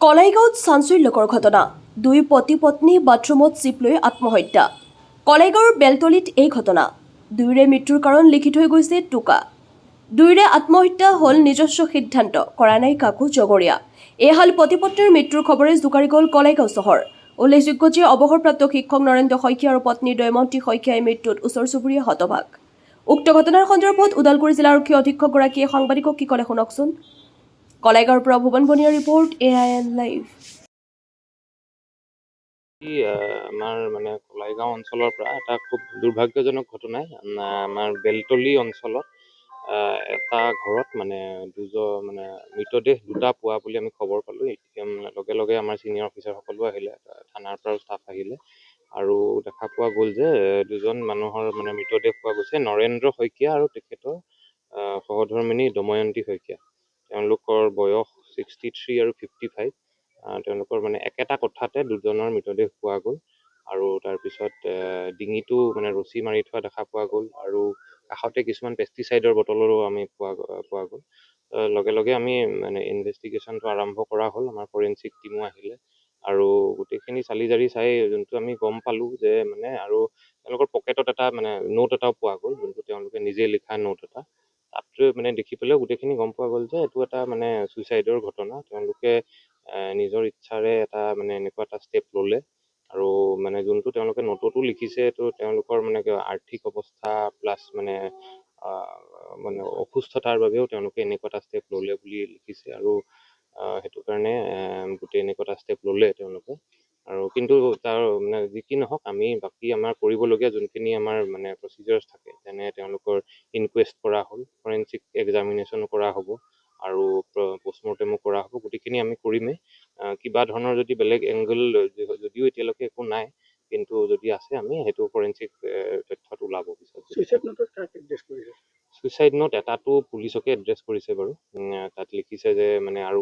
কলাইগাঁৱত চাঞ্চল্যকৰ ঘটনা দুই পতি পত্নী বাথৰুমত চিপ লৈ আত্মহত্যা কলাইগাঁৱৰ বেলতলিত এই ঘটনা দুয়োৰে মৃত্যুৰ কাৰণ লিখি থৈ গৈছে টোকা দুয়োৰে আত্মহত্যা হ'ল নিজস্ব সিদ্ধান্ত কৰা নাই কাকো জগৰীয়া এই হাল পতি পত্নীৰ মৃত্যুৰ খবৰে জোকাৰি গ'ল কলাইগাঁও চহৰ উল্লেখযোগ্য যে অৱসৰপ্ৰাপ্ত শিক্ষক নৰেন্দ্ৰ শইকীয়া আৰু পত্নী দয়মন্তী শইকীয়াই মৃত্যুত ওচৰ চুবুৰীয়া হতবাক উক্ত ঘটনাৰ সন্দৰ্ভত ওদালগুৰি জিলা আৰক্ষী অধীক্ষকগৰাকীয়ে সাংবাদিকক কি ক'লে শুনকচোন কলাইগাঁৱৰ পৰা ভুৱন বনিয়াৰ ৰিপৰ্ট AIN লাইভ আমাৰ কলাইগাঁও অঞ্চলৰ পৰা এটা খুব দুৰ্ভাগ্যজনক ঘটনাই আমাৰ বেলতলি অঞ্চলত এটা ঘৰত দুজন মৃতদেহ দুটা পোৱা বুলি আমি খবৰ পালোঁ। লগে লগে আমাৰ ছিনিয়ৰ অফিচাৰসকলো আহিলে, থানাৰ পৰাও ষ্টাফ আহিলে আৰু দেখা পোৱা গ'ল যে দুজন মানুহৰ মৃতদেহ পোৱা গৈছে, নৰেন্দ্ৰ শইকীয়া আৰু তেখেতৰ সহধৰ্মিনী দময়ন্তী শইকীয়া। তেওঁলোকৰ বয়স 63 আৰু 55। তেওঁলোকৰ একেটা কোঠাতে দুজনৰ মৃতদেহ পোৱা গ'ল আৰু তাৰপিছত ডিঙিটো ৰছী মাৰি থোৱা দেখা পোৱা গ'ল আৰু কাষতে কিছুমান পেষ্টিচাইডৰ বটলৰো আমি পোৱা গ'ল। লগে লগে আমি ইনভেষ্টিগেশ্যনটো আৰম্ভ কৰা হ'ল। আমাৰ ফৰেনচিক টিমো আহিলে আৰু গোটেইখিনি চালি জাৰি চাই যোনটো আমি গম পালোঁ যে আৰু তেওঁলোকৰ পকেটত এটা নোট এটাও পোৱা গ'ল, যোনটো তেওঁলোকে নিজে লিখা নোট এটা। তাত দেখি পেলাই গোটেইখিনি গম পোৱা গ'ল যে এইটো এটা ছুইচাইডৰ ঘটনা। তেওঁলোকে নিজৰ ইচ্ছাৰে এটা এনেকুৱা এটা ষ্টেপ ল'লে আৰু যোনটো তেওঁলোকে নোটতো লিখিছে এইটো তেওঁলোকৰ আৰ্থিক অৱস্থা প্লাছ অসুস্থতাৰ বাবেও তেওঁলোকে এনেকুৱা এটা ষ্টেপ ল'লে বুলি লিখিছে আৰু সেইটো কাৰণে গোটেই এনেকুৱা এটা ষ্টেপ ল'লে তেওঁলোকে। আৰু কিন্তু তাৰ যি কি নহওক আমি বাকী আমাৰ কৰিবলগীয়া যোনখিনি আমাৰ প্ৰচিজাৰ্ছ থাকে, যেনে তেওঁলোকৰ ইনকুৱেষ্ট কৰা হ'ল, ফৰেনচিক এক্সামিনেশ্যনো কৰা হ'ব আৰু পষ্টমৰ্টেমো কৰা হ'ব। গোটেইখিনি আমি কৰিমেই। কিবা ধৰণৰ যদি বেলেগ এংগল যদিও এতিয়ালৈকে একো নাই, কিন্তু যদি আছে আমি সেইটো ফৰেনচিক তথ্যত ওলাব পিছত। ছুইচাইড নোট এটাটো পুলিচকে এড্ৰেছ কৰিছে বাৰু। তাত লিখিছে যে আৰু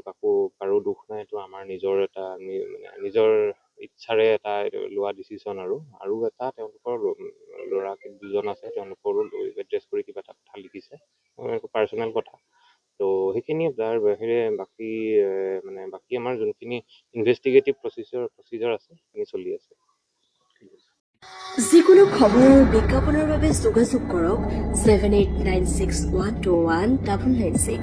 কাৰো দুখ নাই, এইটো আমাৰ নিজৰ এটা নিজৰ ইচ্ছাৰে এটা লোৱা ডিচিশ্যন আৰু এটা তেওঁলোকৰ ল'ৰা দুজন আছে, তেওঁলোকৰো এড্ৰেছ কৰি কিবা এটা কথা লিখিছে, পাৰ্চনেল কথা। ত' সেইখিনিয়ে। তাৰ বাহিৰে বাকী বাকী আমাৰ যোনখিনি ইনভেষ্টিগেটিভ প্ৰচিজাৰ আছে সেইখিনি চলি আছে। যিকোনো খবৰ আৰু বিজ্ঞাপনৰ বাবে যোগাযোগ কৰক 7896121996